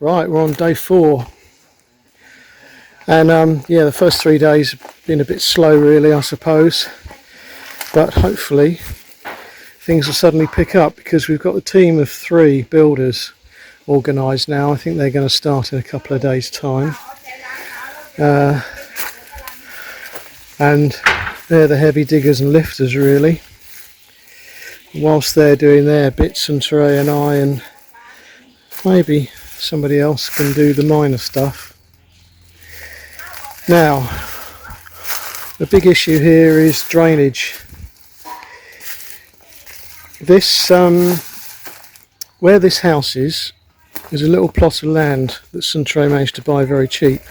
Right, we're on day 4, and yeah, the first 3 days have been a bit slow really, I suppose, but hopefully things will suddenly pick up because we've got a team of 3 builders organised now. I think they're going to start in a couple of days' time, and they're the heavy diggers and lifters really. Whilst they're doing their bits, and Teray and I and maybe somebody else can do the minor stuff. Now, the big issue here is drainage. This, where this house is a little plot of land that Teray managed to buy very cheap,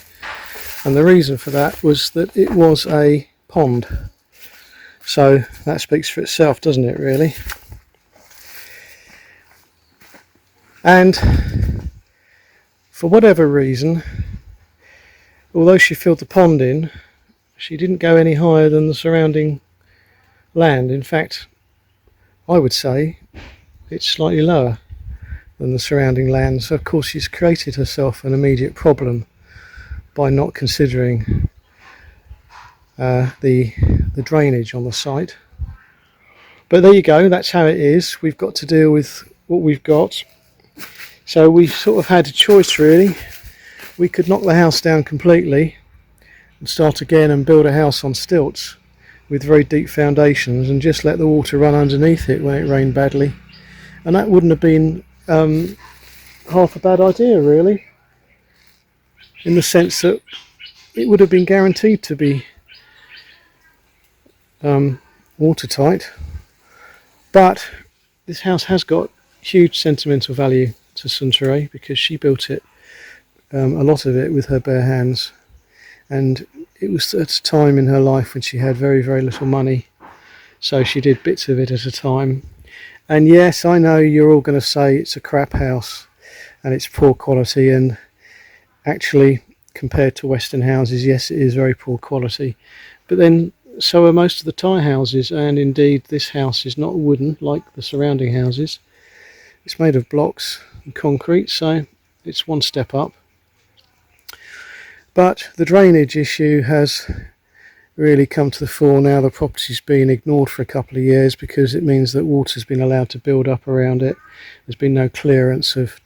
and the reason for that was that it was a pond. So that speaks for itself, doesn't it, really? And for whatever reason, although she filled the pond in, she didn't go any higher than the surrounding land. In fact, I would say it's slightly lower than the surrounding land. So of course she's created herself an immediate problem by not considering the drainage on the site. But there you go, that's how it is. We've got to deal with what we've got. So we sort of had a choice really. We could knock the house down completely and start again and build a house on stilts with very deep foundations and just let the water run underneath it when it rained badly. And that wouldn't have been half a bad idea really, in the sense that it would have been guaranteed to be watertight. But this house has got huge sentimental value to Teray because she built it, a lot of it, with her bare hands, and it was at a time in her life when she had very, very little money, so she did bits of it at a time. And yes, I know you're all going to say it's a crap house and it's poor quality, and actually compared to Western houses, yes, it is very poor quality, but then so are most of the Thai houses, and indeed this house is not wooden like the surrounding houses. It's made of blocks and concrete, so it's one step up. But the drainage issue has really come to the fore now. The property's been ignored for a couple of years because it means that water's been allowed to build up around it. There's been no clearance of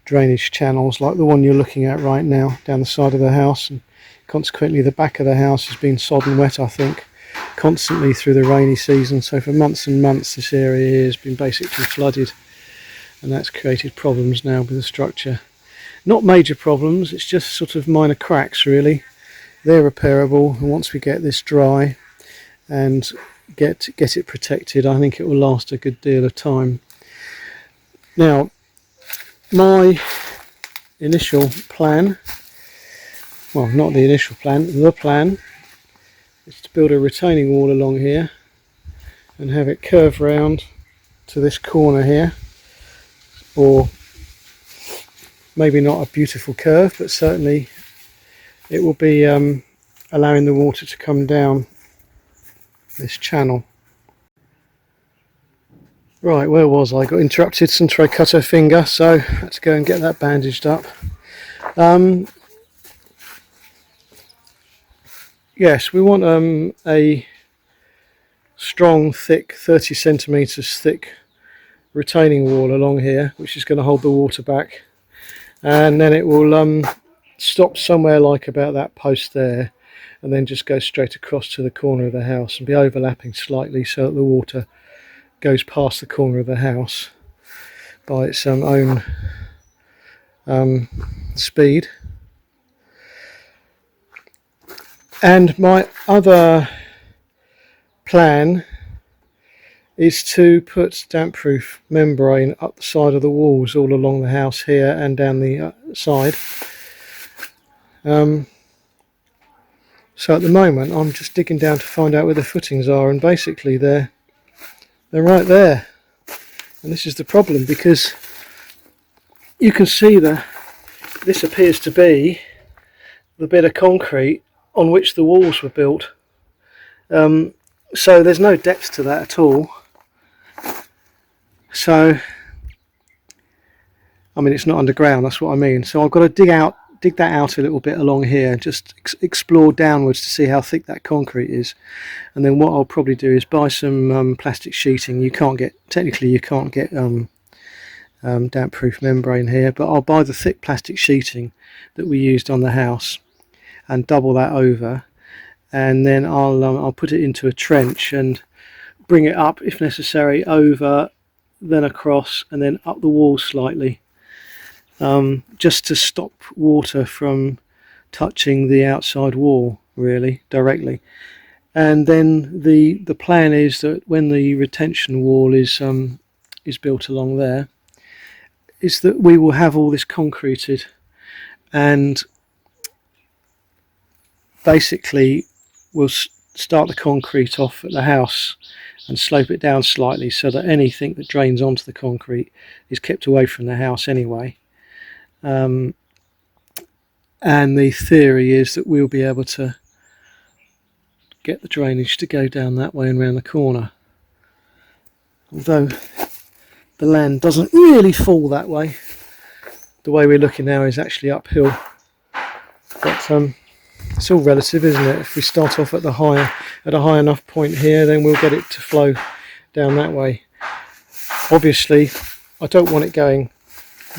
drainage channels like the one you're looking at right now down the side of the house, and consequently the back of the house has been sodden wet, I think, constantly through the rainy season. So for months and months this area here has been basically flooded, and that's created problems now with the structure. Not major problems, it's just sort of minor cracks really. They're repairable, and once we get this dry and get it protected, I think it will last a good deal of time. Now, my initial plan, well, not the initial plan, the plan is to build a retaining wall along here and have it curve round to this corner here, or maybe not a beautiful curve, but certainly it will be allowing the water to come down this channel. Right, where was I? Got interrupted. Teray cut her finger, so I had to go and get that bandaged up. Yes, we want a strong, thick, 30 centimetres thick retaining wall along here, which is going to hold the water back, and then it will stop somewhere like about that post there, and then just go straight across to the corner of the house and be overlapping slightly so that the water goes past the corner of the house by its own speed. And my other plan is to put damp-proof membrane up the side of the walls all along the house here and down the side. So at the moment I'm just digging down to find out where the footings are, and basically they're right there. And this is the problem, because you can see that this appears to be the bit of concrete on which the walls were built. So there's no depth to that at all. So I mean, it's not underground, that's what I mean. So I've got to dig that out a little bit along here, just explore downwards to see how thick that concrete is. And then what I'll probably do is buy some plastic sheeting. You can't get damp proof membrane here, but I'll buy the thick plastic sheeting that we used on the house and double that over, and then I'll put it into a trench and bring it up if necessary, over, then across, and then up the wall slightly, just to stop water from touching the outside wall really directly. And then the plan is that when the retention wall is built along there, is that we will have all this concreted, and basically we'll start the concrete off at the house and slope it down slightly so that anything that drains onto the concrete is kept away from the house anyway. And the theory is that we'll be able to get the drainage to go down that way and round the corner, although the land doesn't really fall that way. The way we're looking now is actually uphill, but it's all relative, isn't it? If we start off at a high enough point here, then we'll get it to flow down that way. Obviously I don't want it going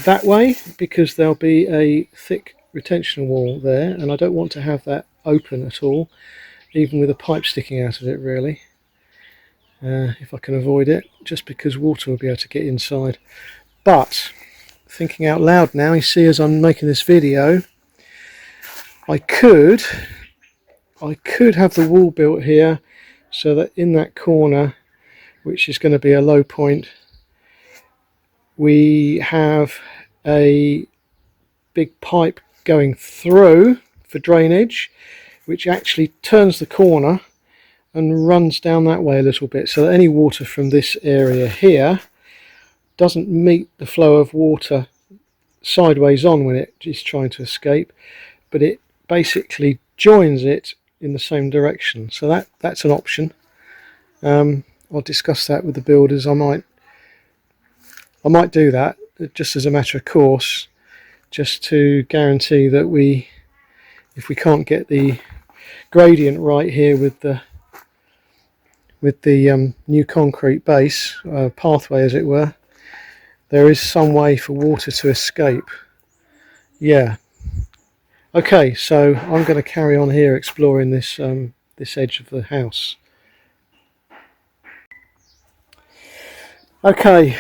that way because there'll be a thick retention wall there, and I don't want to have that open at all, even with a pipe sticking out of it really, if I can avoid it, just because water will be able to get inside. But thinking out loud now, you see, as I'm making this video, I could have the wall built here so that in that corner, which is going to be a low point, we have a big pipe going through for drainage, which actually turns the corner and runs down that way a little bit, so that any water from this area here doesn't meet the flow of water sideways on when it is trying to escape, but it basically joins it in the same direction. So that's an option. I'll discuss that with the builders. I might do that just as a matter of course, just to guarantee that if we can't get the gradient right here with the new concrete base pathway, as it were, there is some way for water to escape. Yeah. Okay, so I'm going to carry on here exploring this this edge of the house. Okay,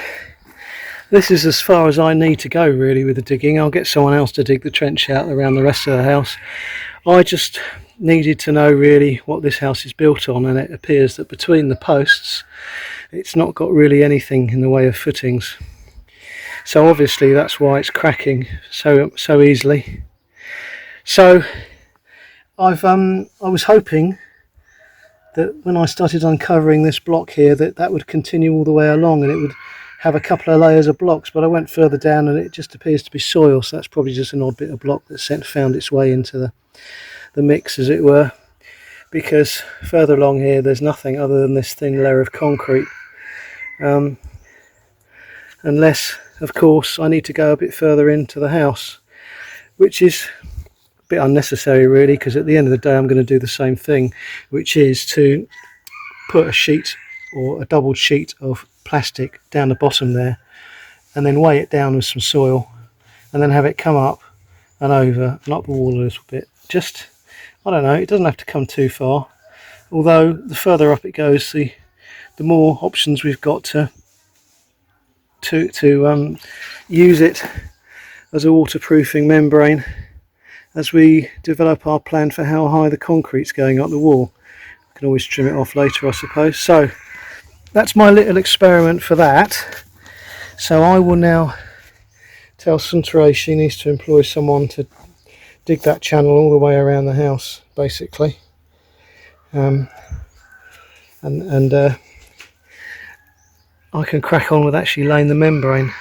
this is as far as I need to go really with the digging. I'll get someone else to dig the trench out around the rest of the house. I just needed to know really what this house is built on, and it appears that between the posts it's not got really anything in the way of footings. So obviously that's why it's cracking so easily. So I was hoping that when I started uncovering this block here that would continue all the way along and it would have a couple of layers of blocks, but I went further down and it just appears to be soil, so that's probably just an odd bit of block that found its way into the mix, as it were, because further along here there's nothing other than this thin layer of concrete, unless of course I need to go a bit further into the house, which is a bit unnecessary really, because at the end of the day I'm going to do the same thing, which is to put a sheet or a doubled sheet of plastic down the bottom there and then weigh it down with some soil and then have it come up and over and up the wall a little bit. Just, I don't know, it doesn't have to come too far, although the further up it goes the more options we've got to use it as a waterproofing membrane as we develop our plan for how high the concrete's going up the wall. I can always trim it off later, I suppose. So that's my little experiment for that. So I will now tell Suntaray she needs to employ someone to dig that channel all the way around the house, basically. And I can crack on with actually laying the membrane.